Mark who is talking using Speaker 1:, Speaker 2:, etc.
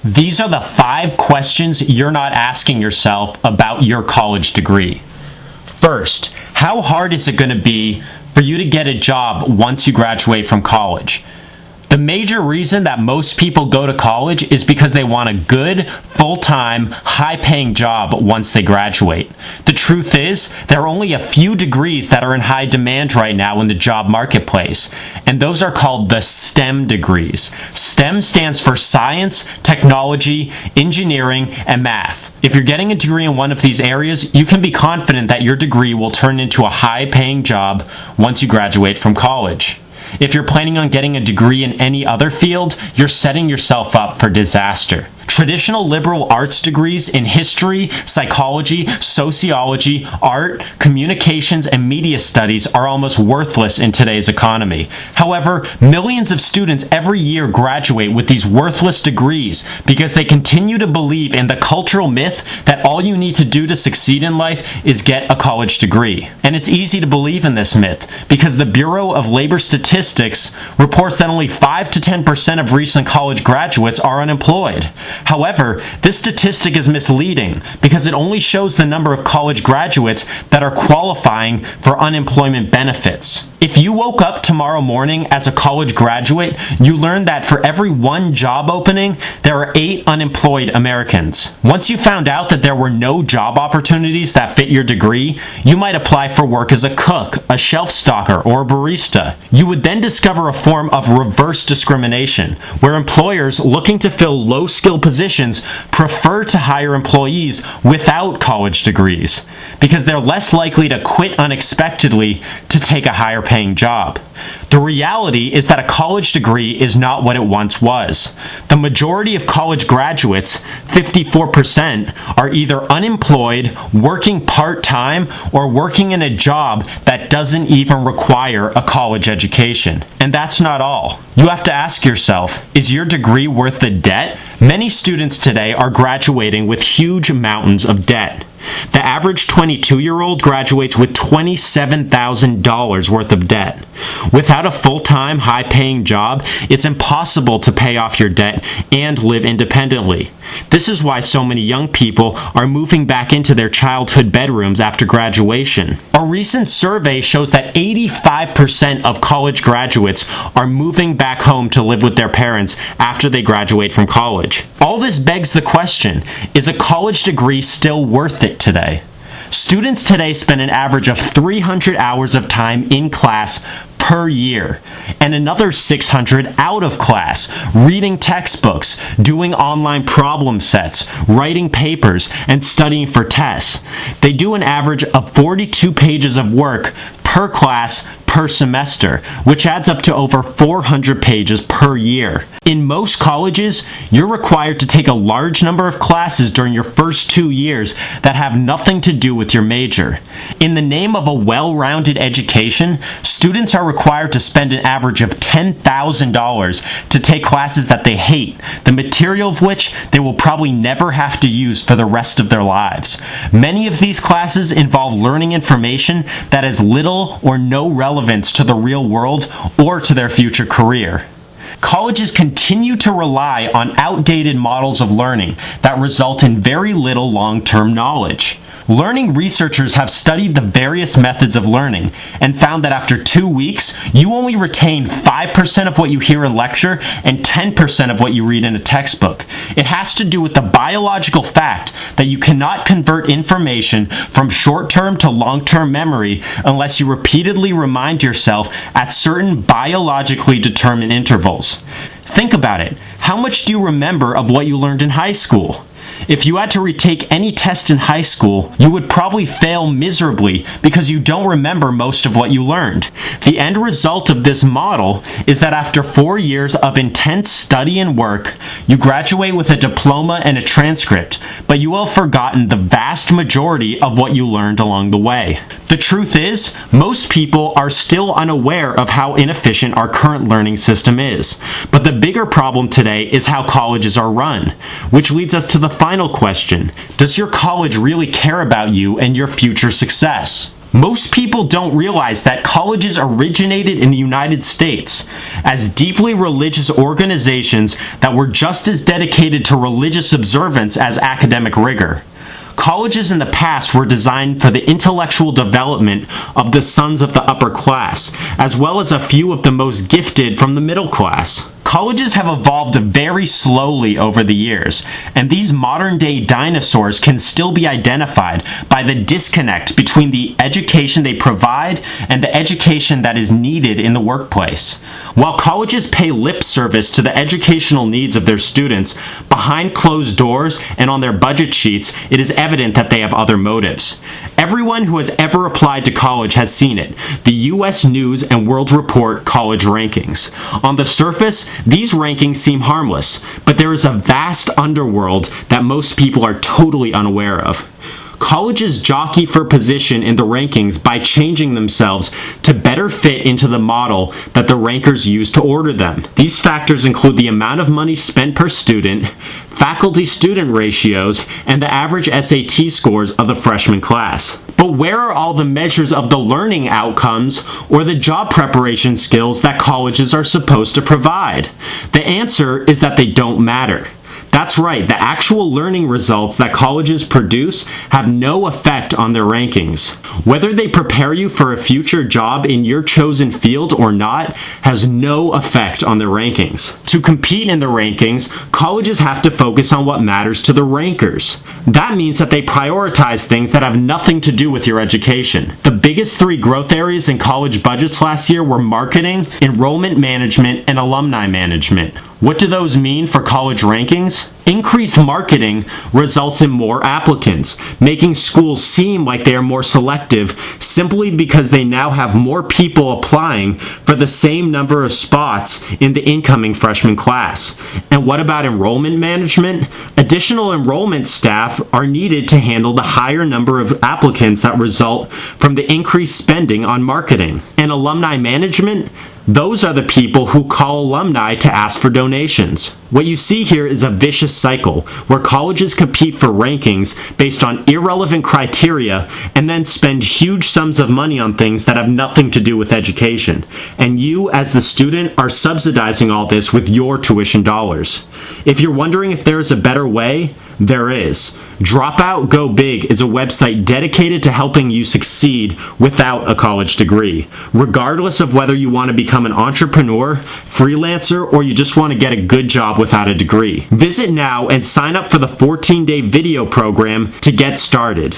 Speaker 1: These are the 5 questions you're not asking yourself about your college degree. First, how hard is it going to be for you to get a job once you graduate from college? The major reason that most people go to college is because they want a good, full-time, high-paying job once they graduate. The truth is, there are only a few degrees that are in high demand right now in the job marketplace, and those are called the STEM degrees. STEM stands for science, technology, engineering, and math. If you're getting a degree in one of these areas, you can be confident that your degree will turn into a high-paying job once you graduate from college. If you're planning on getting a degree in any other field, you're setting yourself up for disaster. Traditional liberal arts degrees in history, psychology, sociology, art, communications, and media studies are almost worthless in today's economy. However, millions of students every year graduate with these worthless degrees because they continue to believe in the cultural myth that all you need to do to succeed in life is get a college degree. And it's easy to believe in this myth because the Bureau of Labor Statistics reports that only 5 to 10% of recent college graduates are unemployed. However, this statistic is misleading because it only shows the number of college graduates that are qualifying for unemployment benefits. If you woke up tomorrow morning as a college graduate, you learned that for every 1 job opening, there are 8 unemployed Americans. Once you found out that there were no job opportunities that fit your degree, you might apply for work as a cook, a shelf stocker, or a barista. You would then discover a form of reverse discrimination, where employers looking to fill low-skill positions prefer to hire employees without college degrees, because they're less likely to quit unexpectedly to take a higher paying job. The reality is that a college degree is not what it once was. The majority of college graduates, 54%, are either unemployed, working part-time, or working in a job that doesn't even require a college education. And that's not all. You have to ask yourself, is your degree worth the debt? Many students today are graduating with huge mountains of debt. The average 22-year-old graduates with $27,000 worth of debt. Without a full-time, high-paying job, it's impossible to pay off your debt and live independently. This is why so many young people are moving back into their childhood bedrooms after graduation. A recent survey shows that 85% of college graduates are moving back home to live with their parents after they graduate from college. All this begs the question, is a college degree still worth it today? Students today spend an average of 300 hours of time in class per year, and another 600 out of class, reading textbooks, doing online problem sets, writing papers, and studying for tests. They do an average of 42 pages of work per class per semester, which adds up to over 400 pages per year. In most colleges, you're required to take a large number of classes during your first 2 years that have nothing to do with your major. In the name of a well-rounded education, students are required to spend an average of $10,000 to take classes that they hate, the material of which they will probably never have to use for the rest of their lives. Many of these classes involve learning information that has little or no relevance to the real world or to their future career. Colleges continue to rely on outdated models of learning that result in very little long-term knowledge. Learning researchers have studied the various methods of learning and found that after 2 weeks, you only retain 5% of what you hear in lecture and 10% of what you read in a textbook. It has to do with the biological fact that you cannot convert information from short-term to long-term memory unless you repeatedly remind yourself at certain biologically determined intervals. Think about it. How much do you remember of what you learned in high school? If you had to retake any test in high school, you would probably fail miserably because you don't remember most of what you learned. The end result of this model is that after 4 years of intense study and work, you graduate with a diploma and a transcript, but you will have forgotten the vast majority of what you learned along the way. The truth is, most people are still unaware of how inefficient our current learning system is. But the bigger problem today is how colleges are run, which leads us to the final question. Does your college really care about you and your future success? Most people don't realize that colleges originated in the United States as deeply religious organizations that were just as dedicated to religious observance as academic rigor. Colleges in the past were designed for the intellectual development of the sons of the upper class, as well as a few of the most gifted from the middle class. Colleges have evolved very slowly over the years, and these modern-day dinosaurs can still be identified by the disconnect between the education they provide and the education that is needed in the workplace. While colleges pay lip service to the educational needs of their students, behind closed doors and on their budget sheets, it is evident that they have other motives. Everyone who has ever applied to college has seen it. The U.S. News and World Report college rankings. On the surface, these rankings seem harmless, but there is a vast underworld that most people are totally unaware of. Colleges jockey for position in the rankings by changing themselves to better fit into the model that the rankers use to order them. These factors include the amount of money spent per student, faculty-student ratios, and the average SAT scores of the freshman class. But where are all the measures of the learning outcomes or the job preparation skills that colleges are supposed to provide? The answer is that they don't matter. That's right, the actual learning results that colleges produce have no effect on their rankings. Whether they prepare you for a future job in your chosen field or not has no effect on their rankings. To compete in the rankings, colleges have to focus on what matters to the rankers. That means that they prioritize things that have nothing to do with your education. The biggest three growth areas in college budgets last year were marketing, enrollment management, and alumni management. What do those mean for college rankings? Increased marketing results in more applicants, making schools seem like they are more selective simply because they now have more people applying for the same number of spots in the incoming freshman class. And what about enrollment management? Additional enrollment staff are needed to handle the higher number of applicants that result from the increased spending on marketing. And alumni management? Those are the people who call alumni to ask for donations. What you see here is a vicious cycle where colleges compete for rankings based on irrelevant criteria and then spend huge sums of money on things that have nothing to do with education. And you, as the student, are subsidizing all this with your tuition dollars. If you're wondering if there is a better way, there is. Dropout Go Big is a website dedicated to helping you succeed without a college degree, regardless of whether you want to become an entrepreneur, freelancer, or you just want to get a good job without a degree. Visit now and sign up for the 14-day video program to get started.